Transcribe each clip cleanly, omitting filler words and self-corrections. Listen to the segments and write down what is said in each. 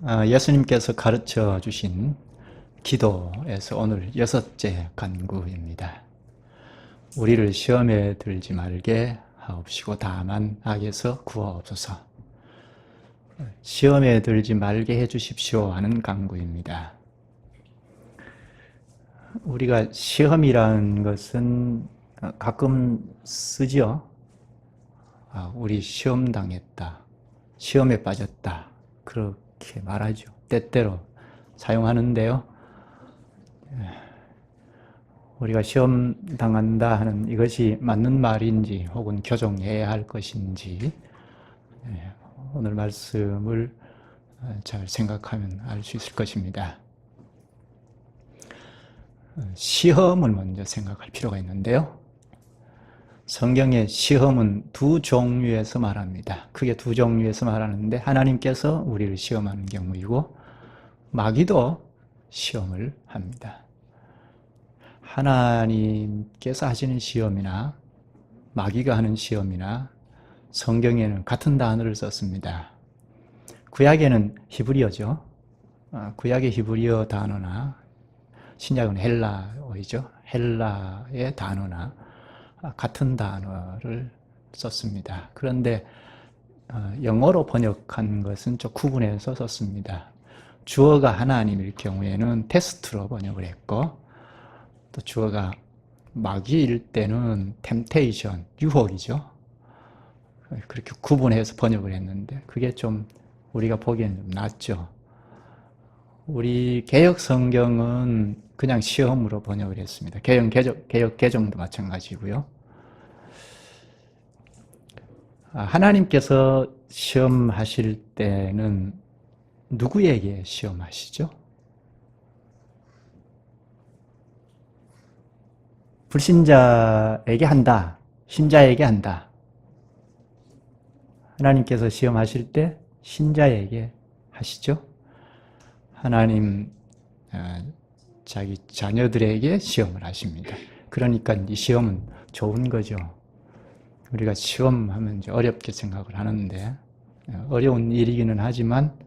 예수님께서 가르쳐 주신 기도에서 오늘 6째 간구입니다. 우리를 시험에 들지 말게 하옵시고 다만 악에서 구하옵소서. 시험에 들지 말게 해주십시오 하는 간구입니다. 우리가 시험이라는 것은 가끔 쓰죠. 우리 시험 당했다, 시험에 빠졌다, 그렇게 말하죠. 때때로 사용하는데요. 우리가 시험 당한다 하는 이것이 맞는 말인지 혹은 교정해야 할 것인지 오늘 말씀을 잘 생각하면 알 수 있을 것입니다. 시험을 먼저 생각할 필요가 있는데요. 성경의 시험은 두 종류에서 말합니다. 크게 두 종류에서 말하는데 하나님께서 우리를 시험하는 경우이고 마귀도 시험을 합니다. 하나님께서 하시는 시험이나 마귀가 하는 시험이나 성경에는 같은 단어를 썼습니다. 구약에는 히브리어죠. 구약의 히브리어 단어나 신약은 헬라어이죠. 헬라의 단어나 같은 단어를 썼습니다. 그런데 영어로 번역한 것은 좀 구분해서 썼습니다. 주어가 하나님일 경우에는 테스트로 번역을 했고 또 주어가 마귀일 때는 템테이션, 유혹이죠. 그렇게 구분해서 번역을 했는데 그게 좀 우리가 보기에는 좀 낫죠. 우리 개역 성경은 그냥 시험으로 번역을 했습니다. 개역 개정도 마찬가지고요. 하나님께서 시험하실 때는 누구에게 시험하시죠? 불신자에게 한다, 신자에게 한다. 하나님께서 시험하실 때 신자에게 하시죠. 하나님 자기 자녀들에게 시험을 하십니다. 그러니까 이 시험은 좋은 거죠. 우리가 시험하면 이제 어렵게 생각을 하는데 어려운 일이기는 하지만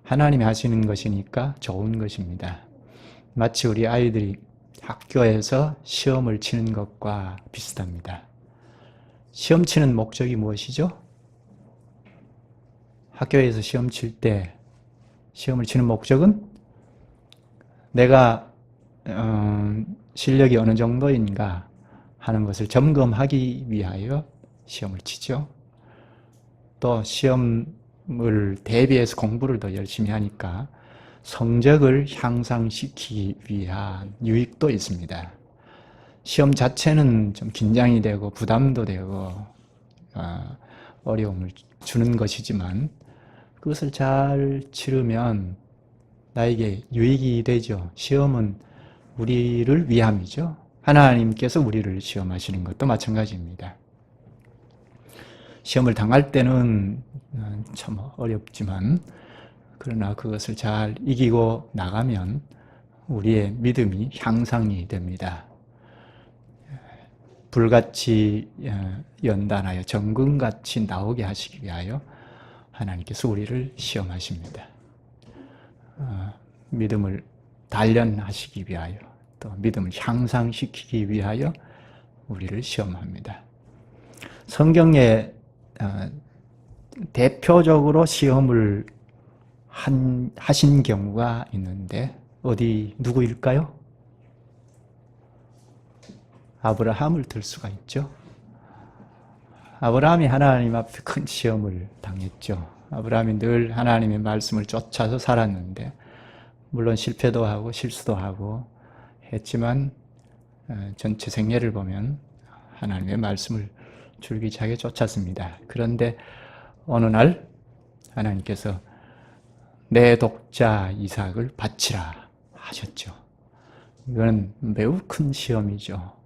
하나님이 하시는 것이니까 좋은 것입니다. 마치 우리 아이들이 학교에서 시험을 치는 것과 비슷합니다. 시험 치는 목적이 무엇이죠? 학교에서 시험 칠 때 시험을 치는 목적은 내가 실력이 어느 정도인가 하는 것을 점검하기 위하여 시험을 치죠. 또 시험을 대비해서 공부를 더 열심히 하니까 성적을 향상시키기 위한 유익도 있습니다. 시험 자체는 좀 긴장이 되고 부담도 되고 어려움을 주는 것이지만 그것을 잘 치르면 나에게 유익이 되죠. 시험은 우리를 위함이죠. 하나님께서 우리를 시험하시는 것도 마찬가지입니다. 시험을 당할 때는 참 어렵지만 그러나 그것을 잘 이기고 나가면 우리의 믿음이 향상이 됩니다. 불같이 연단하여 정금같이 나오게 하시기 위하여 하나님께서 우리를 시험하십니다. 믿음을 단련하시기 위하여 또 믿음을 향상시키기 위하여 우리를 시험합니다. 성경에 대표적으로 시험을 하신 경우가 있는데 누구일까요? 아브라함을 들 수가 있죠. 아브라함이 하나님 앞에 큰 시험을 당했죠. 아브라함이 늘 하나님의 말씀을 쫓아서 살았는데 물론 실패도 하고 실수도 하고 했지만 전체 생애를 보면 하나님의 말씀을 줄기차게 쫓았습니다. 그런데 어느 날 하나님께서 내 독자 이삭을 바치라 하셨죠. 이거는 매우 큰 시험이죠.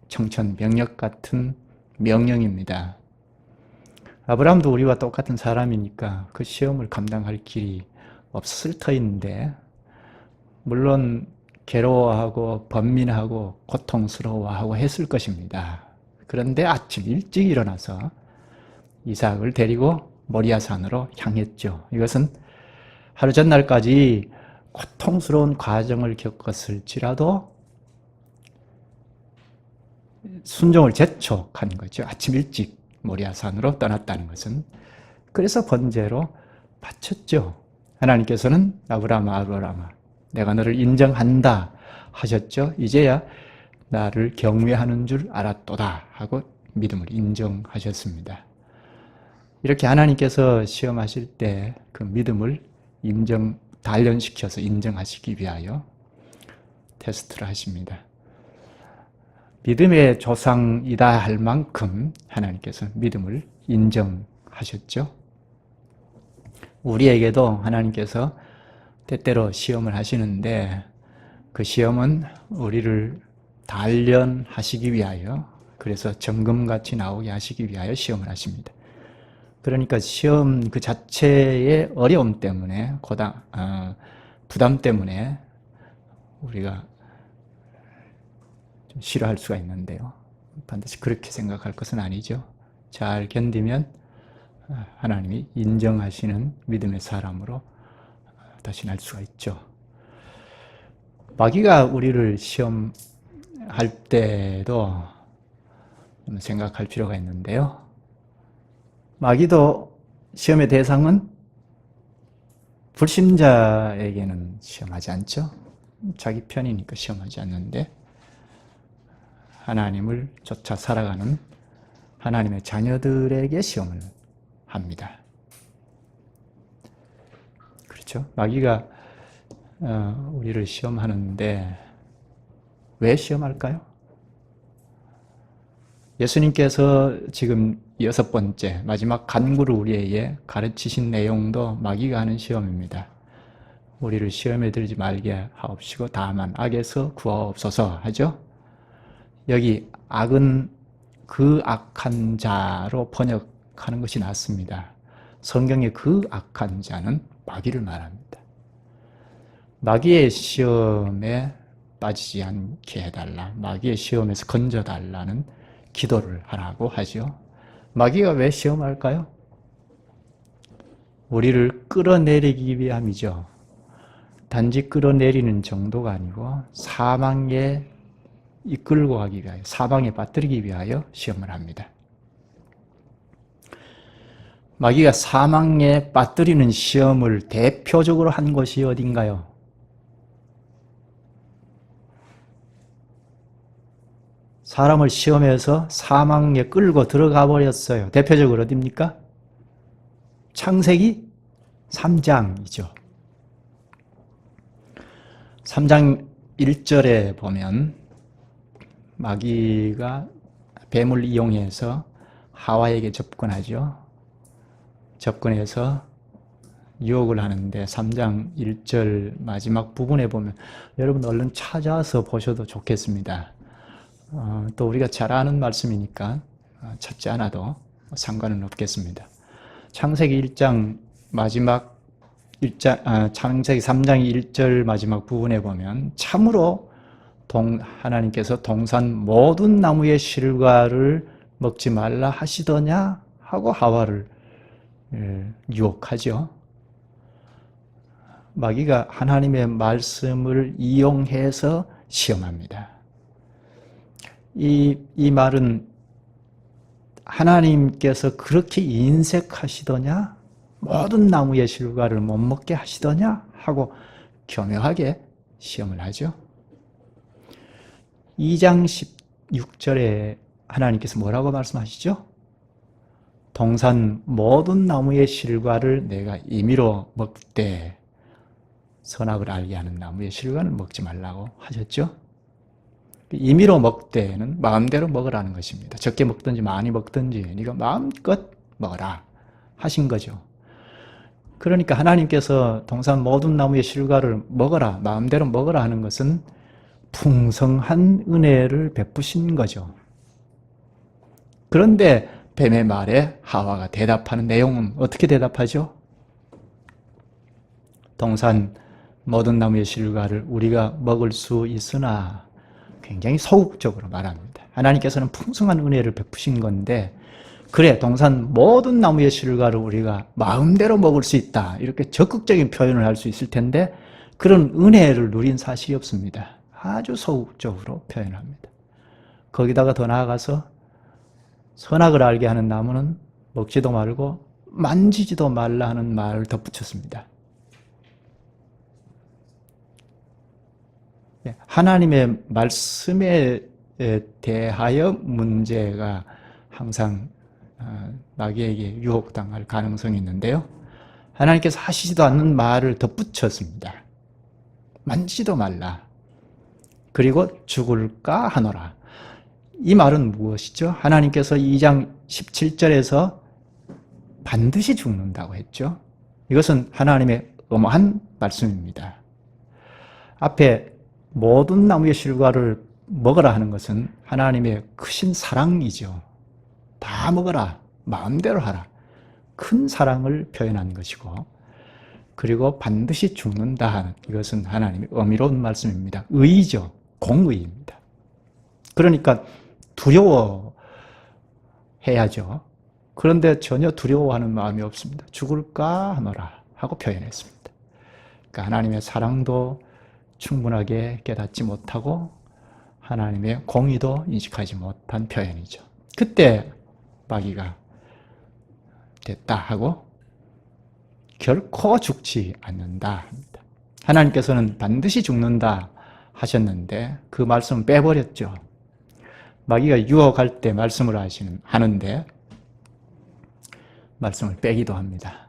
청천벽력 같은 명령입니다. 아브라함도 우리와 똑같은 사람이니까 그 시험을 감당할 길이 없을 터인데 물론 괴로워하고 번민하고 고통스러워하고 했을 것입니다. 그런데 아침 일찍 일어나서 이삭을 데리고 모리아산으로 향했죠. 이것은 하루 전날까지 고통스러운 과정을 겪었을지라도 순종을 재촉한 거죠. 아침 일찍 모리아산으로 떠났다는 것은. 그래서 번제로 바쳤죠. 하나님께서는 아브라함아, 내가 너를 인정한다 하셨죠. 이제야 나를 경외하는 줄 알았도다 하고 믿음을 인정하셨습니다. 이렇게 하나님께서 시험하실 때 그 믿음을 단련시켜서 인정하시기 위하여 테스트를 하십니다. 믿음의 조상이다 할 만큼 하나님께서 믿음을 인정하셨죠. 우리에게도 하나님께서 때때로 시험을 하시는데 그 시험은 우리를 단련하시기 위하여, 그래서 점검같이 나오게 하시기 위하여 시험을 하십니다. 그러니까 시험 그 자체의 어려움 때문에, 부담 때문에 우리가 좀 싫어할 수가 있는데요. 반드시 그렇게 생각할 것은 아니죠. 잘 견디면 하나님이 인정하시는 믿음의 사람으로 다시 날 수가 있죠. 마귀가 우리를 시험할 때도 생각할 필요가 있는데요. 마귀도 시험의 대상은 불신자에게는 시험하지 않죠. 자기 편이니까 시험하지 않는데, 하나님을 쫓아 살아가는 하나님의 자녀들에게 시험을 합니다. 그렇죠? 마귀가 우리를 시험하는데 왜 시험할까요? 예수님께서 지금 6번째 마지막 간구를 우리에게 가르치신 내용도 마귀가 하는 시험입니다. 우리를 시험에 들지 말게 하옵시고 다만 악에서 구하옵소서 하죠. 여기 악은 그 악한 자로 번역하는 것이 낫습니다. 성경의 그 악한 자는 마귀를 말합니다. 마귀의 시험에 빠지지 않게 해달라, 마귀의 시험에서 건져달라는 기도를 하라고 하죠. 마귀가 왜 시험할까요? 우리를 끌어내리기 위함이죠. 단지 끌어내리는 정도가 아니고 사망에 이끌고 가기 위하여, 사방에 빠뜨리기 위하여 시험을 합니다. 마귀가 사망에 빠뜨리는 시험을 대표적으로 한 곳이 어딘가요? 사람을 시험해서 사망에 끌고 들어가 버렸어요. 대표적으로 어디입니까? 창세기 3장이죠. 3장 1절에 보면 마귀가 뱀을 이용해서 하와에게 접근하죠. 접근해서 유혹을 하는데 3장 1절 마지막 부분에 보면, 여러분 얼른 찾아서 보셔도 좋겠습니다. 또 우리가 잘 아는 말씀이니까 찾지 않아도 상관은 없겠습니다. 창세기 1장 마지막 창세기 3장 1절 마지막 부분에 보면 참으로 하나님께서 동산 모든 나무의 실과를 먹지 말라 하시더냐 하고 하와를 유혹하죠. 마귀가 하나님의 말씀을 이용해서 시험합니다. 이 말은 하나님께서 그렇게 인색하시더냐? 모든 나무의 실과를 못 먹게 하시더냐? 하고 교묘하게 시험을 하죠. 2장 16절에 하나님께서 뭐라고 말씀하시죠? 동산 모든 나무의 실과를 내가 임의로 먹되 선악을 알게 하는 나무의 실과는 먹지 말라고 하셨죠? 임의로 먹되는 마음대로 먹으라는 것입니다. 적게 먹든지 많이 먹든지 네가 마음껏 먹어라 하신 거죠. 그러니까 하나님께서 동산 모든 나무의 실과를 먹어라, 마음대로 먹어라 하는 것은 풍성한 은혜를 베푸신 거죠. 그런데 뱀의 말에 하와가 대답하는 내용은 어떻게 대답하죠? 동산 모든 나무의 실과를 우리가 먹을 수 있으나, 굉장히 소극적으로 말합니다. 하나님께서는 풍성한 은혜를 베푸신 건데 그래, 동산 모든 나무의 실과를 우리가 마음대로 먹을 수 있다. 이렇게 적극적인 표현을 할 수 있을 텐데 그런 은혜를 누린 사실이 없습니다. 아주 소극적으로 표현합니다. 거기다가 더 나아가서 선악을 알게 하는 나무는 먹지도 말고 만지지도 말라 하는 말을 덧붙였습니다. 하나님의 말씀에 대하여 문제가 항상 마귀에게 유혹당할 가능성이 있는데요. 하나님께서 하시지도 않는 말을 덧붙였습니다. 만지지도 말라. 그리고 죽을까 하노라. 이 말은 무엇이죠? 하나님께서 2장 17절에서 반드시 죽는다고 했죠. 이것은 하나님의 엄한 말씀입니다. 앞에 모든 나무의 실과를 먹으라 하는 것은 하나님의 크신 사랑이죠. 다 먹어라. 마음대로 하라. 큰 사랑을 표현한 것이고, 그리고 반드시 죽는다 하는 이것은 하나님의 어미로운 말씀입니다. 의의죠. 공의입니다. 그러니까 두려워해야죠. 그런데 전혀 두려워하는 마음이 없습니다. 죽을까 하노라 하고 표현했습니다. 그러니까 하나님의 사랑도 충분하게 깨닫지 못하고 하나님의 공의도 인식하지 못한 표현이죠. 그때 마귀가 됐다 하고 결코 죽지 않는다 합니다. 하나님께서는 반드시 죽는다 하셨는데 그 말씀을 빼버렸죠. 마귀가 유혹할 때 말씀을 하는데 말씀을 빼기도 합니다.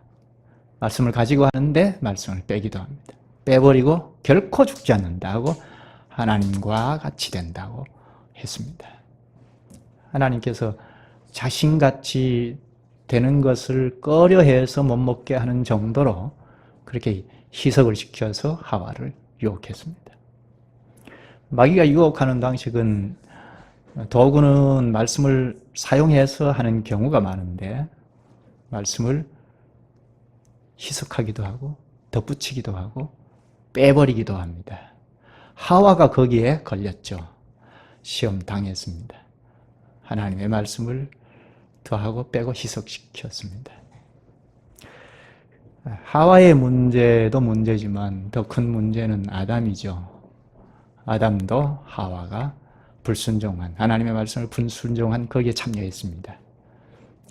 말씀을 가지고 하는데 말씀을 빼기도 합니다. 빼버리고 결코 죽지 않는다고 하나님과 같이 된다고 했습니다. 하나님께서 자신같이 되는 것을 꺼려해서 못 먹게 하는 정도로 그렇게 희석을 시켜서 하와를 유혹했습니다. 마귀가 유혹하는 방식은 도구는 말씀을 사용해서 하는 경우가 많은데 말씀을 희석하기도 하고 덧붙이기도 하고 빼버리기도 합니다. 하와가 거기에 걸렸죠. 시험 당했습니다. 하나님의 말씀을 더하고 빼고 희석시켰습니다. 하와의 문제도 문제지만 더 큰 문제는 아담이죠. 아담도 하와가 불순종한, 하나님의 말씀을 불순종한 거기에 참여했습니다.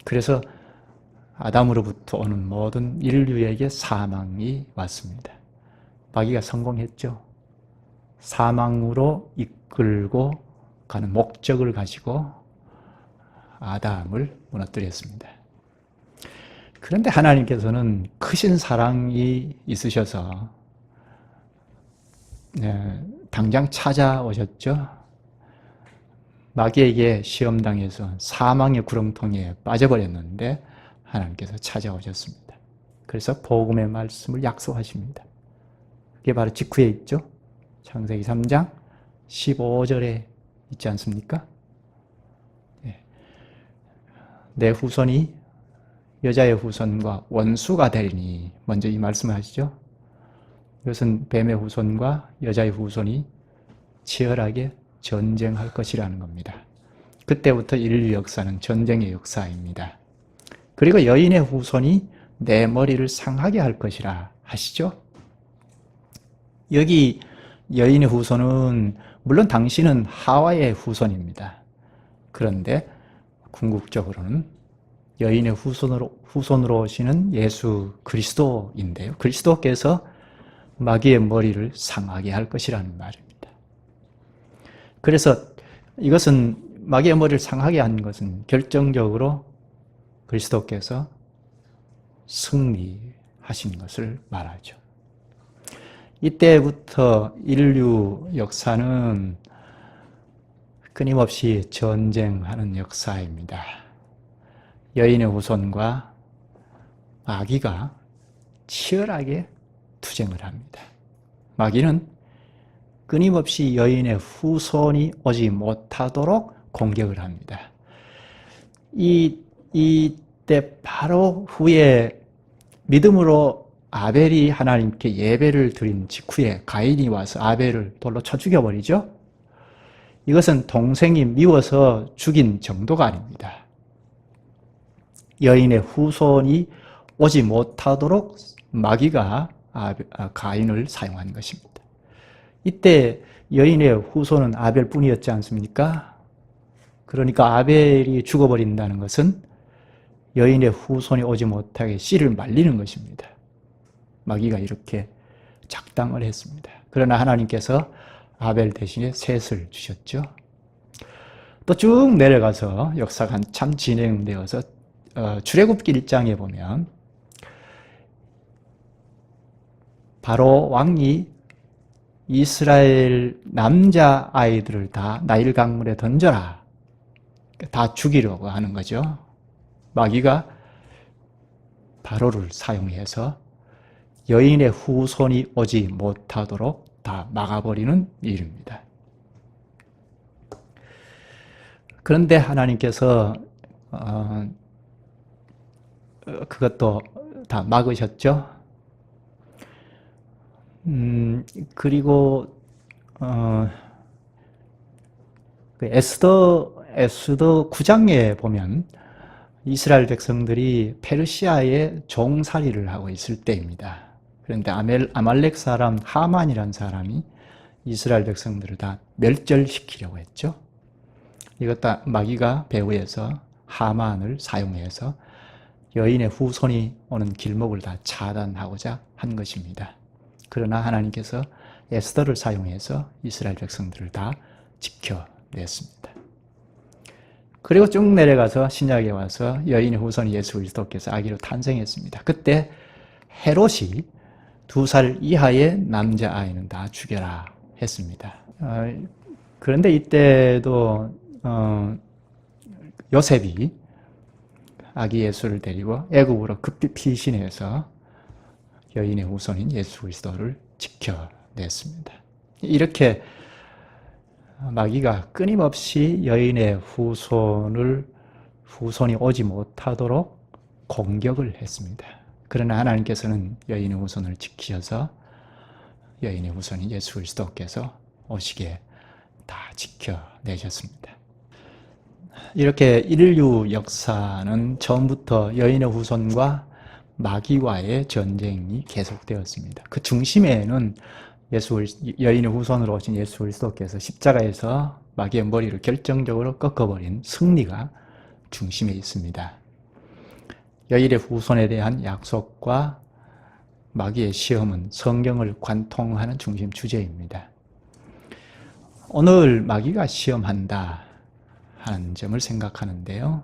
그래서 아담으로부터 오는 모든 인류에게 사망이 왔습니다. 마귀가 성공했죠. 사망으로 이끌고 가는 목적을 가지고 아담을 무너뜨렸습니다. 그런데 하나님께서는 크신 사랑이 있으셔서 당장 찾아오셨죠. 마귀에게 시험당해서 사망의 구렁텅이에 빠져버렸는데 하나님께서 찾아오셨습니다. 그래서 복음의 말씀을 약속하십니다. 그게 바로 직후에 있죠. 창세기 3장 15절에 있지 않습니까? 내 후손이 여자의 후손과 원수가 되리니, 먼저 이 말씀을 하시죠. 이것은 뱀의 후손과 여자의 후손이 치열하게 전쟁할 것이라는 겁니다. 그때부터 인류 역사는 전쟁의 역사입니다. 그리고 여인의 후손이 내 머리를 상하게 할 것이라 하시죠. 여기 여인의 후손은 물론 당신은 하와의 후손입니다. 그런데 궁극적으로는 여인의 후손으로 오시는 예수 그리스도인데요. 그리스도께서 마귀의 머리를 상하게 할 것이라는 말입니다. 그래서 이것은 마귀의 머리를 상하게 한 것은 결정적으로 그리스도께서 승리하신 것을 말하죠. 이때부터 인류 역사는 끊임없이 전쟁하는 역사입니다. 여인의 후손과 마귀가 치열하게 투쟁을 합니다. 마귀는 끊임없이 여인의 후손이 오지 못하도록 공격을 합니다. 이때 바로 후에 믿음으로 아벨이 하나님께 예배를 드린 직후에 가인이 와서 아벨을 돌로 쳐 죽여버리죠. 이것은 동생이 미워서 죽인 정도가 아닙니다. 여인의 후손이 오지 못하도록 마귀가 가인을 사용한 것입니다. 이때 여인의 후손은 아벨뿐이었지 않습니까? 그러니까 아벨이 죽어버린다는 것은 여인의 후손이 오지 못하게 씨를 말리는 것입니다. 마귀가 이렇게 작당을 했습니다. 그러나 하나님께서 아벨 대신에 셋을 주셨죠. 또 쭉 내려가서 역사가 한참 진행되어서 출애굽기 1장에 보면 바로 왕이 이스라엘 남자 아이들을 다 나일 강물에 던져라. 다 죽이려고 하는 거죠. 마귀가 바로를 사용해서 여인의 후손이 오지 못하도록 다 막아버리는 일입니다. 그런데 하나님께서 그것도 다 막으셨죠. 그리고 에스더 9장에 보면 이스라엘 백성들이 페르시아의 종살이를 하고 있을 때입니다. 그런데 아말렉 사람 하만이라는 사람이 이스라엘 백성들을 다 멸절시키려고 했죠. 이것도 마귀가 배후에서 하만을 사용해서 여인의 후손이 오는 길목을 다 차단하고자 한 것입니다. 그러나 하나님께서 에스더를 사용해서 이스라엘 백성들을 다 지켜냈습니다. 그리고 쭉 내려가서 신약에 와서 여인의 후손 예수 그리스도께서 아기로 탄생했습니다. 그때 헤롯이 2살 이하의 남자아이는 다 죽여라 했습니다. 그런데 이때도 요셉이 아기 예수를 데리고 애굽으로 급히 피신해서 여인의 후손인 예수 그리스도를 지켜냈습니다. 이렇게 마귀가 끊임없이 여인의 후손이 오지 못하도록 공격을 했습니다. 그러나 하나님께서는 여인의 후손을 지키셔서 여인의 후손인 예수 그리스도께서 오시게 다 지켜내셨습니다. 이렇게 인류 역사는 처음부터 여인의 후손과 마귀와의 전쟁이 계속되었습니다. 그 중심에는 여인의 후손으로 오신 예수 그리스도께서 십자가에서 마귀의 머리를 결정적으로 꺾어버린 승리가 중심에 있습니다. 여인의 후손에 대한 약속과 마귀의 시험은 성경을 관통하는 중심 주제입니다. 오늘 마귀가 시험한다 하는 점을 생각하는데요.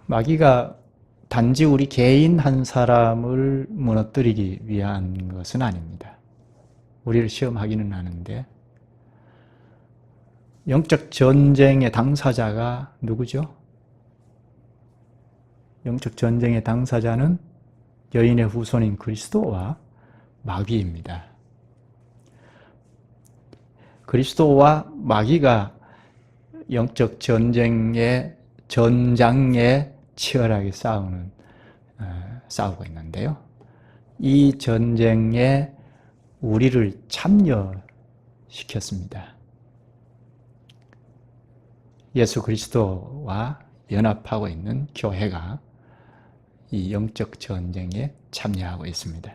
마귀가 단지 우리 개인 한 사람을 무너뜨리기 위한 것은 아닙니다. 우리를 시험하기는 하는데 영적 전쟁의 당사자가 누구죠? 영적 전쟁의 당사자는 여인의 후손인 그리스도와 마귀입니다. 그리스도와 마귀가 영적 전장에 치열하게 싸우고 있는데요. 이 전쟁에 우리를 참여시켰습니다. 예수 그리스도와 연합하고 있는 교회가 이 영적 전쟁에 참여하고 있습니다.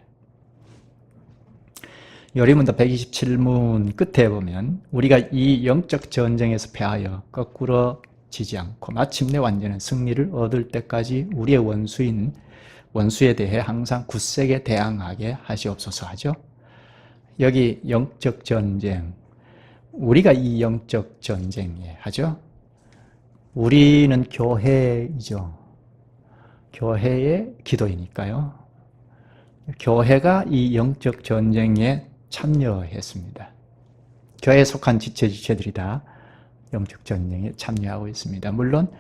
요리문도 127문 끝에 보면 우리가 이 영적 전쟁에서 패하여 거꾸로 지지 않고 마침내 완전한 승리를 얻을 때까지 우리의 원수에 대해 항상 굳세게 대항하게 하시옵소서 하죠. 여기 영적 전쟁, 우리가 이 영적 전쟁에 하죠. 우리는 교회이죠. 교회의 기도이니까요. 교회가 이 영적 전쟁에 참여했습니다. 교회에 속한 지체들이 다 영적 전쟁에 참여하고 있습니다. 물론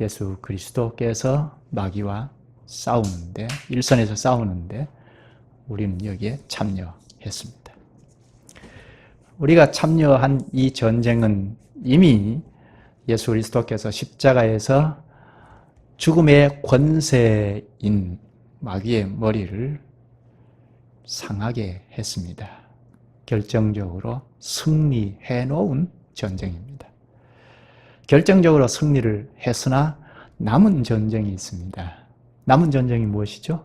예수 그리스도께서 마귀와 싸우는데, 일선에서 싸우는데 우리는 여기에 참여했습니다. 우리가 참여한 이 전쟁은 이미 예수 그리스도께서 십자가에서 죽음의 권세인 마귀의 머리를 상하게 했습니다. 결정적으로 승리해 놓은 전쟁입니다. 결정적으로 승리를 했으나 남은 전쟁이 있습니다. 남은 전쟁이 무엇이죠?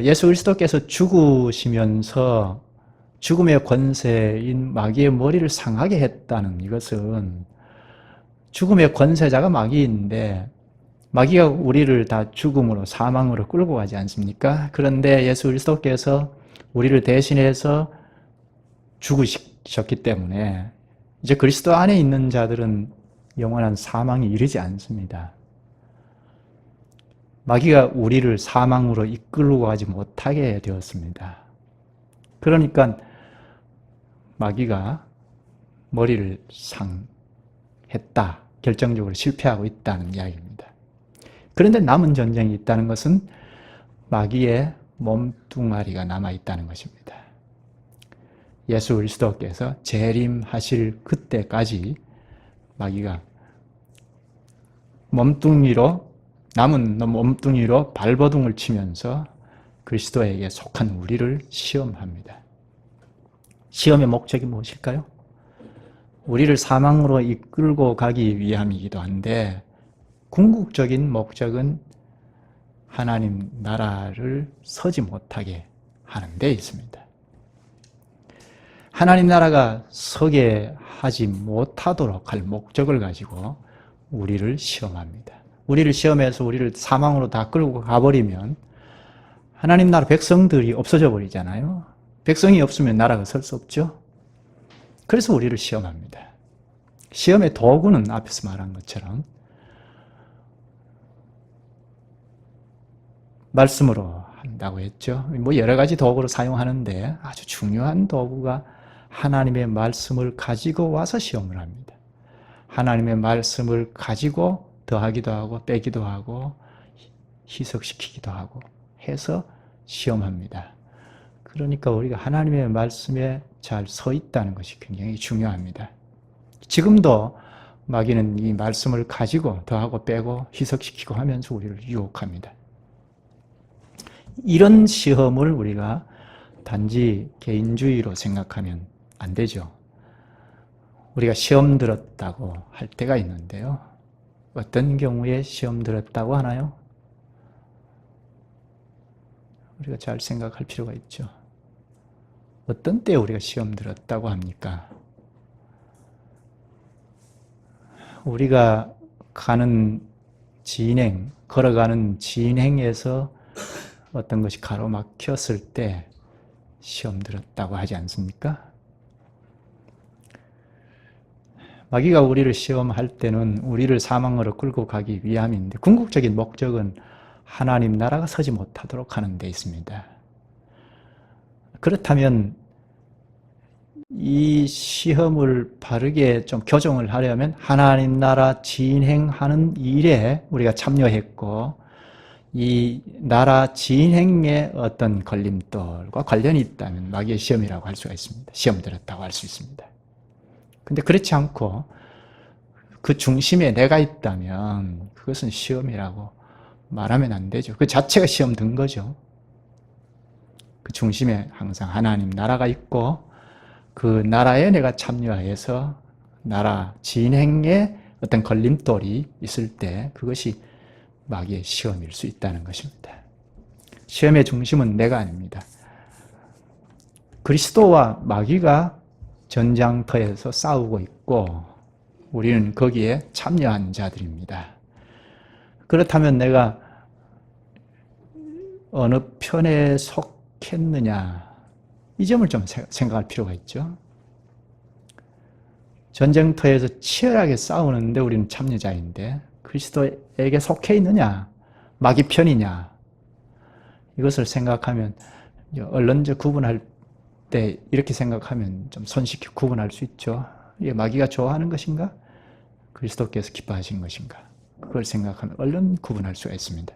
예수 그리스도께서 죽으시면서 죽음의 권세인 마귀의 머리를 상하게 했다는 이것은 죽음의 권세자가 마귀인데 마귀가 우리를 다 죽음으로 사망으로 끌고 가지 않습니까? 그런데 예수 그리스도께서 우리를 대신해서 죽으셨기 때문에 이제 그리스도 안에 있는 자들은 영원한 사망에 이르지 않습니다. 마귀가 우리를 사망으로 이끌고 가지 못하게 되었습니다. 그러니까 마귀가 머리를 상했다. 결정적으로 실패하고 있다는 이야기입니다. 그런데 남은 전쟁이 있다는 것은 마귀의 몸뚱아리가 남아있다는 것입니다. 예수 그리스도께서 재림하실 그때까지 마귀가 남은 몸뚱이로 발버둥을 치면서 그리스도에게 속한 우리를 시험합니다. 시험의 목적이 무엇일까요? 우리를 사망으로 이끌고 가기 위함이기도 한데 궁극적인 목적은 하나님 나라를 서지 못하게 하는 데 있습니다. 하나님 나라가 서게 하지 못하도록 할 목적을 가지고 우리를 시험합니다. 우리를 시험해서 우리를 사망으로 다 끌고 가버리면 하나님 나라 백성들이 없어져 버리잖아요. 백성이 없으면 나라가 설 수 없죠. 그래서 우리를 시험합니다. 시험의 도구는 앞에서 말한 것처럼 말씀으로 한다고 했죠. 뭐 여러 가지 도구로 사용하는데 아주 중요한 도구가 하나님의 말씀을 가지고 와서 시험을 합니다. 하나님의 말씀을 가지고 더하기도 하고 빼기도 하고 희석시키기도 하고 해서 시험합니다. 그러니까 우리가 하나님의 말씀에 잘 서 있다는 것이 굉장히 중요합니다. 지금도 마귀는 이 말씀을 가지고 더하고 빼고 희석시키고 하면서 우리를 유혹합니다. 이런 시험을 우리가 단지 개인주의로 생각하면 안 되죠. 우리가 시험 들었다고 할 때가 있는데요. 어떤 경우에 시험 들었다고 하나요? 우리가 잘 생각할 필요가 있죠. 어떤 때 우리가 시험 들었다고 합니까? 우리가 걸어가는 진행에서 어떤 것이 가로막혔을 때 시험 들었다고 하지 않습니까? 마귀가 우리를 시험할 때는 우리를 사망으로 끌고 가기 위함인데 궁극적인 목적은 하나님 나라가 서지 못하도록 하는 데 있습니다. 그렇다면 이 시험을 바르게 좀 교정을 하려면 하나님 나라 진행하는 일에 우리가 참여했고 이 나라 진행에 어떤 걸림돌과 관련이 있다면 마귀의 시험이라고 할 수가 있습니다. 시험 들었다고 할 수 있습니다. 근데 그렇지 않고 그 중심에 내가 있다면 그것은 시험이라고 말하면 안 되죠. 그 자체가 시험 든 거죠. 그 중심에 항상 하나님 나라가 있고 그 나라에 내가 참여해서 나라 진행에 어떤 걸림돌이 있을 때 그것이 마귀의 시험일 수 있다는 것입니다. 시험의 중심은 내가 아닙니다. 그리스도와 마귀가 전장터에서 싸우고 있고 우리는 거기에 참여한 자들입니다. 그렇다면 내가 어느 편에 속했느냐 이 점을 좀 생각할 필요가 있죠. 전쟁터에서 치열하게 싸우는데 우리는 참여자인데 그리스도에게 속해 있느냐 마귀 편이냐 이것을 생각하면 언론적 구분할 때 이렇게 생각하면 좀 손쉽게 구분할 수 있죠. 이게 마귀가 좋아하는 것인가? 그리스도께서 기뻐하신 것인가? 그걸 생각하면 얼른 구분할 수가 있습니다.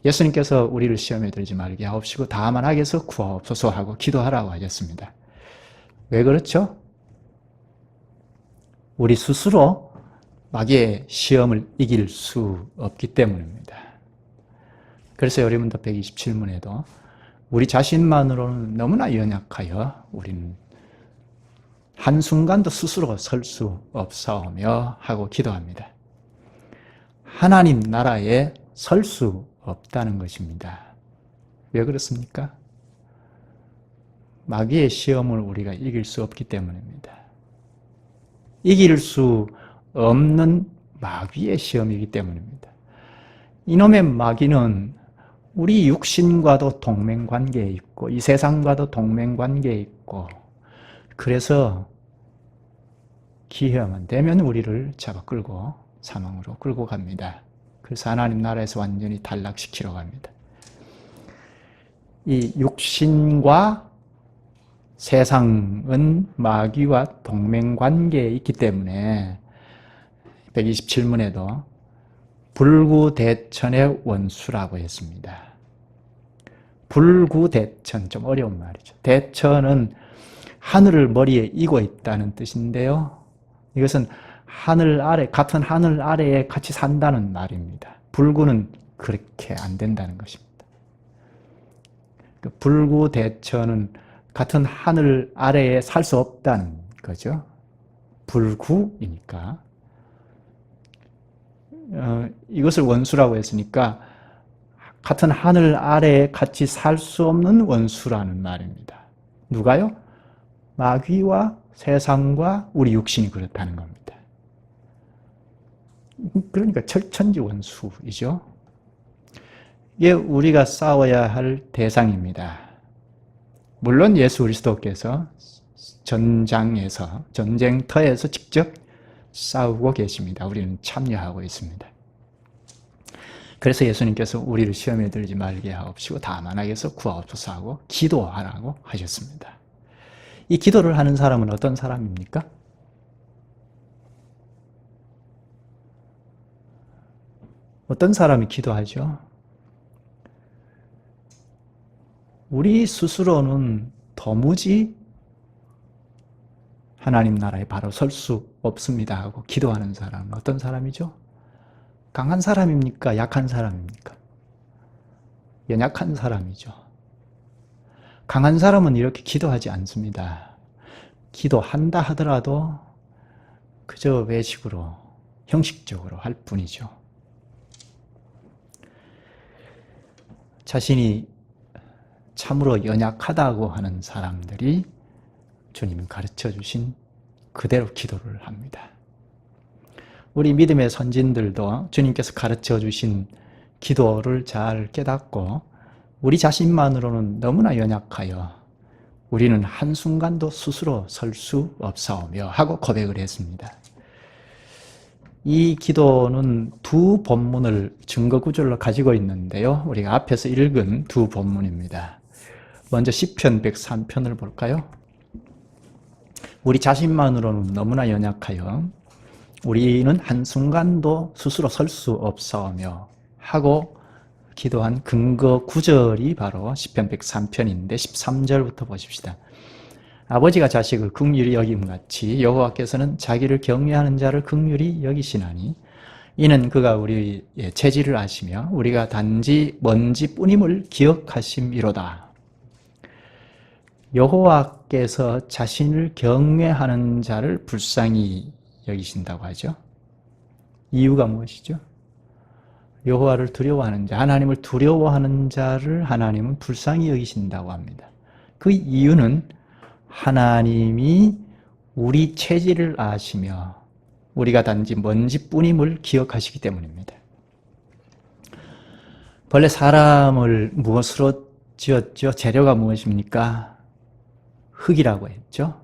예수님께서 우리를 시험에 들지 말게 하옵시고 다만 악에서 구하옵소서 하고 기도하라고 하셨습니다. 왜 그렇죠? 우리 스스로 마귀의 시험을 이길 수 없기 때문입니다. 그래서 요리문답 127문에도 우리 자신만으로는 너무나 연약하여 우리는 한순간도 스스로 설 수 없사오며 하고 기도합니다. 하나님 나라에 설 수 없다는 것입니다. 왜 그렇습니까? 마귀의 시험을 우리가 이길 수 없기 때문입니다. 이길 수 없는 마귀의 시험이기 때문입니다. 이놈의 마귀는 우리 육신과도 동맹관계에 있고 이 세상과도 동맹관계에 있고 그래서 기회만 되면 우리를 잡아 끌고 사망으로 끌고 갑니다. 그래서 하나님 나라에서 완전히 탈락시키러 갑니다. 이 육신과 세상은 마귀와 동맹관계에 있기 때문에 127문에도 불구대천의 원수라고 했습니다. 불구대천, 좀 어려운 말이죠. 대천은 하늘을 머리에 이고 있다는 뜻인데요. 이것은 하늘 아래, 같은 하늘 아래에 같이 산다는 말입니다. 불구는 그렇게 안 된다는 것입니다. 불구대천은 같은 하늘 아래에 살 수 없다는 거죠. 불구이니까. 이것을 원수라고 했으니까 같은 하늘 아래에 같이 살 수 없는 원수라는 말입니다. 누가요? 마귀와 세상과 우리 육신이 그렇다는 겁니다. 그러니까 철천지 원수이죠. 이게 우리가 싸워야 할 대상입니다. 물론 예수 그리스도께서 전장에서, 전쟁터에서 직접 싸우고 계십니다. 우리는 참여하고 있습니다. 그래서 예수님께서 우리를 시험에 들지 말게 하옵시고 다만 악에서 구하옵소서 하고 기도하라고 하셨습니다. 이 기도를 하는 사람은 어떤 사람입니까? 어떤 사람이 기도하죠? 우리 스스로는 도무지 하나님 나라에 바로 설 수 없습니다 하고 기도하는 사람은 어떤 사람이죠? 강한 사람입니까? 약한 사람입니까? 연약한 사람이죠. 강한 사람은 이렇게 기도하지 않습니다. 기도한다 하더라도 그저 외식으로, 형식적으로 할 뿐이죠. 자신이 참으로 연약하다고 하는 사람들이 주님이 가르쳐 주신 그대로 기도를 합니다. 우리 믿음의 선진들도 주님께서 가르쳐 주신 기도를 잘 깨닫고 우리 자신만으로는 너무나 연약하여 우리는 한순간도 스스로 설 수 없사오며 하고 고백을 했습니다. 이 기도는 두 본문을 증거 구절로 가지고 있는데요. 우리가 앞에서 읽은 두 본문입니다. 먼저 시편 103편을 볼까요? 우리 자신만으로는 너무나 연약하여 우리는 한순간도 스스로 설 수 없사오며 하고 기도한 근거 구절이 바로 시편 103편인데 13절부터 보십시다. 아버지가 자식을 긍휼히 여김같이 여호와께서는 자기를 경외하는 자를 긍휼히 여기시나니 이는 그가 우리의 체질을 아시며 우리가 단지 먼지뿐임을 기억하심이로다. 여호와께서 자신을 경외하는 자를 불쌍히 여기신다고 하죠. 이유가 무엇이죠? 여호와를 두려워하는 자, 하나님을 두려워하는 자를 하나님은 불쌍히 여기신다고 합니다. 그 이유는 하나님이 우리 체질을 아시며 우리가 단지 먼지뿐임을 기억하시기 때문입니다. 본래 사람을 무엇으로 지었죠? 재료가 무엇입니까? 흙이라고 했죠.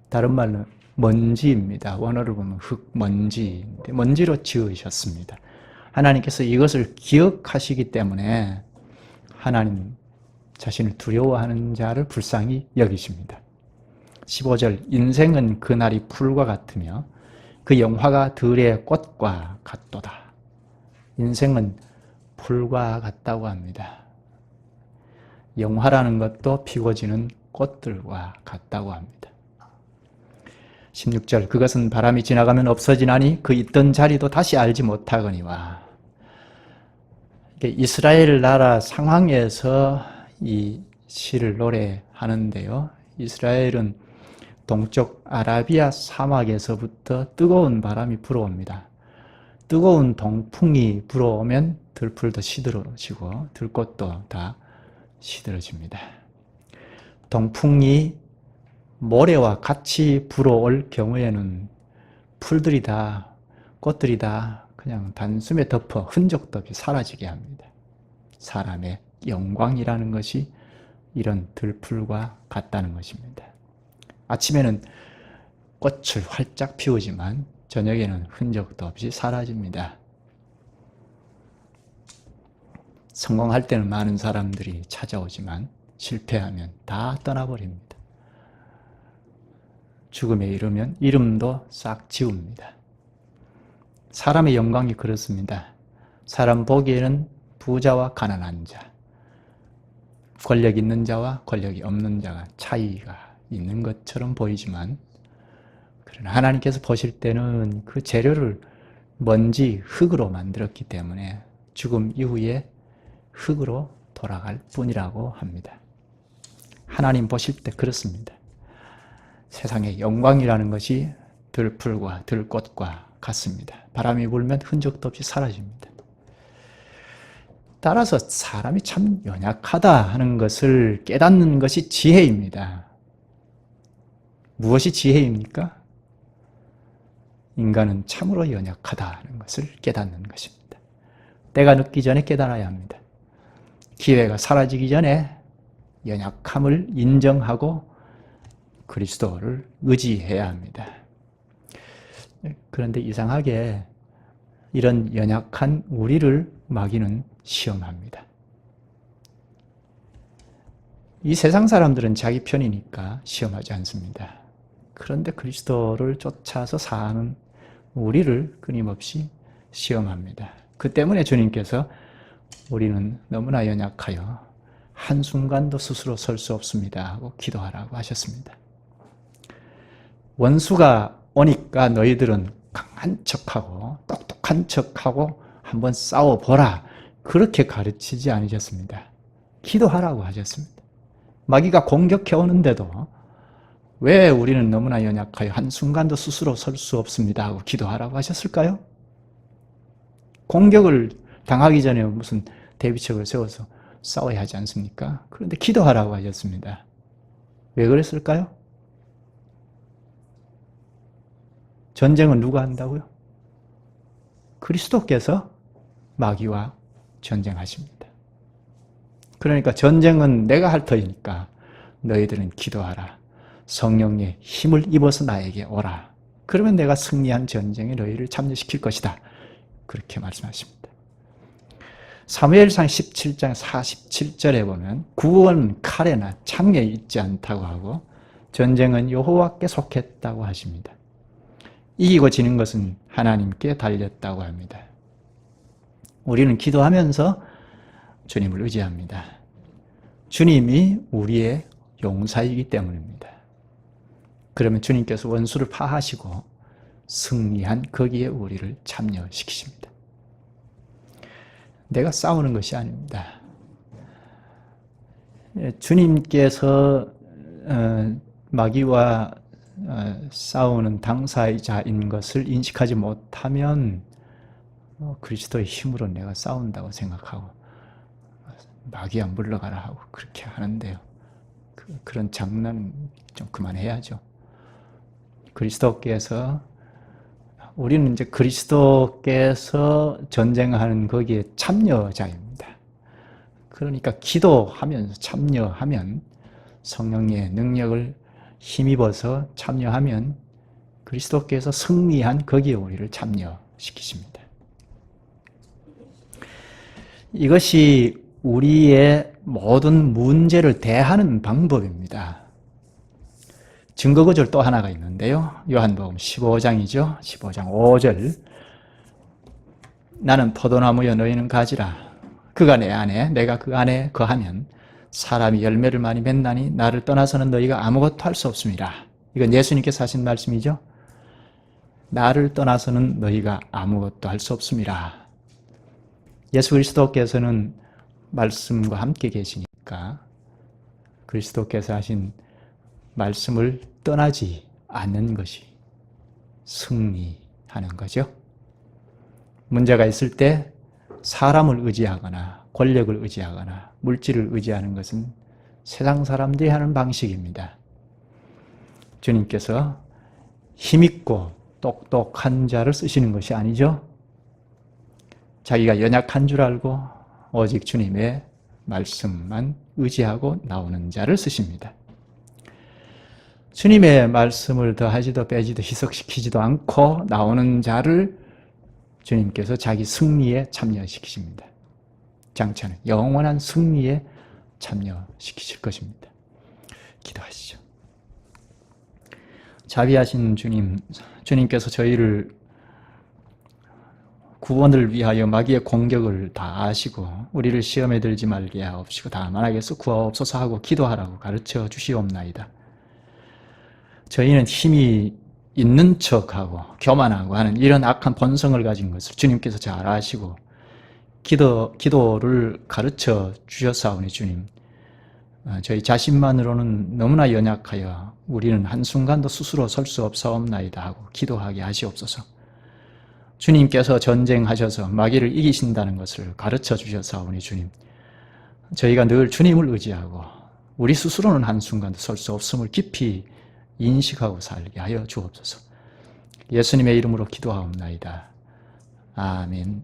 다른 말로 먼지입니다. 원어를 보면 흙, 먼지인데 먼지로 지으셨습니다. 하나님께서 이것을 기억하시기 때문에 하나님 자신을 두려워하는 자를 불쌍히 여기십니다. 15절 인생은 그날이 풀과 같으며 그 영화가 들의 꽃과 같도다. 인생은 풀과 같다고 합니다. 영화라는 것도 피고 지는 꽃들과 같다고 합니다. 16절 그것은 바람이 지나가면 없어지나니 그 있던 자리도 다시 알지 못하거니와. 이스라엘 나라 상황에서 이 시를 노래하는데요. 이스라엘은 동쪽 아라비아 사막에서부터 뜨거운 바람이 불어옵니다. 뜨거운 동풍이 불어오면 들풀도 시들어지고 들꽃도 다 시들어집니다. 동풍이 모래와 같이 불어올 경우에는 풀들이 다, 꽃들이 다 그냥 단숨에 덮어 흔적도 없이 사라지게 합니다. 사람의 영광이라는 것이 이런 들풀과 같다는 것입니다. 아침에는 꽃을 활짝 피우지만 저녁에는 흔적도 없이 사라집니다. 성공할 때는 많은 사람들이 찾아오지만 실패하면 다 떠나버립니다. 죽음에 이르면 이름도 싹 지웁니다. 사람의 영광이 그렇습니다. 사람 보기에는 부자와 가난한 자, 권력 있는 자와 권력이 없는 자가 차이가 있는 것처럼 보이지만 그러나 하나님께서 보실 때는 그 재료를 먼지, 흙으로 만들었기 때문에 죽음 이후에 흙으로 돌아갈 뿐이라고 합니다. 하나님 보실 때 그렇습니다. 세상의 영광이라는 것이 들풀과 들꽃과 같습니다. 바람이 불면 흔적도 없이 사라집니다. 따라서 사람이 참 연약하다 하는 것을 깨닫는 것이 지혜입니다. 무엇이 지혜입니까? 인간은 참으로 연약하다 하는 것을 깨닫는 것입니다. 때가 늦기 전에 깨달아야 합니다. 기회가 사라지기 전에 연약함을 인정하고 그리스도를 의지해야 합니다. 그런데 이상하게 이런 연약한 우리를 마귀는 시험합니다. 이 세상 사람들은 자기 편이니까 시험하지 않습니다. 그런데 그리스도를 쫓아서 사는 우리를 끊임없이 시험합니다. 그 때문에 주님께서 우리는 너무나 연약하여 한순간도 스스로 설 수 없습니다 하고 기도하라고 하셨습니다. 원수가 오니까 너희들은 강한 척하고 똑똑한 척하고 한번 싸워보라 그렇게 가르치지 않으셨습니다. 기도하라고 하셨습니다. 마귀가 공격해 오는데도 왜 우리는 너무나 연약하여 한순간도 스스로 설 수 없습니다 하고 기도하라고 하셨을까요? 공격을 당하기 전에 무슨 대비책을 세워서 싸워야 하지 않습니까? 그런데 기도하라고 하셨습니다. 왜 그랬을까요? 전쟁은 누가 한다고요? 그리스도께서 마귀와 전쟁하십니다. 그러니까 전쟁은 내가 할 터이니까 너희들은 기도하라. 성령의 힘을 입어서 나에게 오라. 그러면 내가 승리한 전쟁에 너희를 참여시킬 것이다. 그렇게 말씀하십니다. 사무엘상 17장 47절에 보면 구원 칼에나 창에 있지 않다고 하고 전쟁은 여호와께 속했다고 하십니다. 이기고 지는 것은 하나님께 달렸다고 합니다. 우리는 기도하면서 주님을 의지합니다. 주님이 우리의 용사이기 때문입니다. 그러면 주님께서 원수를 파하시고 승리한 거기에 우리를 참여시키십니다. 내가 싸우는 것이 아닙니다. 주님께서 마귀와 싸우는 당사자인 것을 인식하지 못하면 그리스도의 힘으로 내가 싸운다고 생각하고 마귀야 물러가라 하고 그렇게 하는데요. 그런 장난 좀 그만해야죠. 그리스도께서 우리는 이제 그리스도께서 전쟁하는 거기에 참여자입니다. 그러니까 기도하면서 참여하면 성령의 능력을 힘입어서 참여하면 그리스도께서 승리한 거기에 우리를 참여시키십니다. 이것이 우리의 모든 문제를 대하는 방법입니다. 증거구절 또 하나가 있는데요. 요한복음 15장이죠. 15장 5절. 나는 포도나무여 너희는 가지라. 그가 내 안에 내가 그 안에 거하면 사람이 열매를 많이 맺나니 나를 떠나서는 너희가 아무것도 할 수 없습니다. 이건 예수님께서 하신 말씀이죠. 나를 떠나서는 너희가 아무것도 할 수 없습니다. 예수 그리스도께서는 말씀과 함께 계시니까 그리스도께서 하신 말씀을 떠나지 않는 것이 승리하는 거죠. 문제가 있을 때 사람을 의지하거나 권력을 의지하거나 물질을 의지하는 것은 세상 사람들이 하는 방식입니다. 주님께서 힘있고 똑똑한 자를 쓰시는 것이 아니죠. 자기가 연약한 줄 알고 오직 주님의 말씀만 의지하고 나오는 자를 쓰십니다. 주님의 말씀을 더하지도 빼지도 희석시키지도 않고 나오는 자를 주님께서 자기 승리에 참여시키십니다. 장차는 영원한 승리에 참여시키실 것입니다. 기도하시죠. 자비하신 주님, 주님께서 저희를 구원을 위하여 마귀의 공격을 다 아시고 우리를 시험에 들지 말게 하옵시고 다만 악에서 구하옵소서 하고 기도하라고 가르쳐 주시옵나이다. 저희는 힘이 있는 척하고 교만하고 하는 이런 악한 본성을 가진 것을 주님께서 잘 아시고 기도를 가르쳐 주셨사오니 주님, 저희 자신만으로는 너무나 연약하여 우리는 한순간도 스스로 설 수 없사옵나이다 하고 기도하게 하시옵소서. 주님께서 전쟁하셔서 마귀를 이기신다는 것을 가르쳐 주셨사오니 주님, 저희가 늘 주님을 의지하고 우리 스스로는 한순간도 설 수 없음을 깊이 인식하고 살게 하여 주옵소서. 예수님의 이름으로 기도하옵나이다. 아멘.